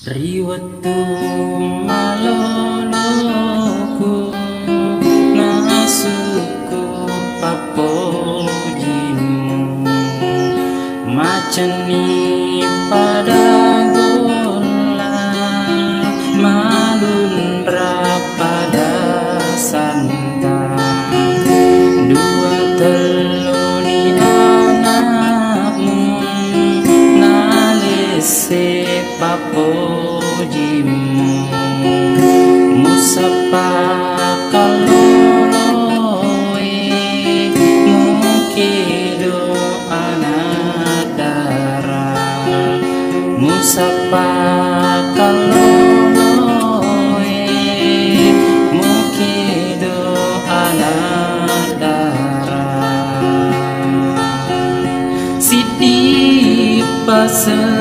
Riwatu maloloku nasuku papojimu maceni pada gola malundra pada santan dua teloni anakmu nalese papojimu musapa kaloloe mukido anadara musapa kaloloe mukido anadara sidi pasel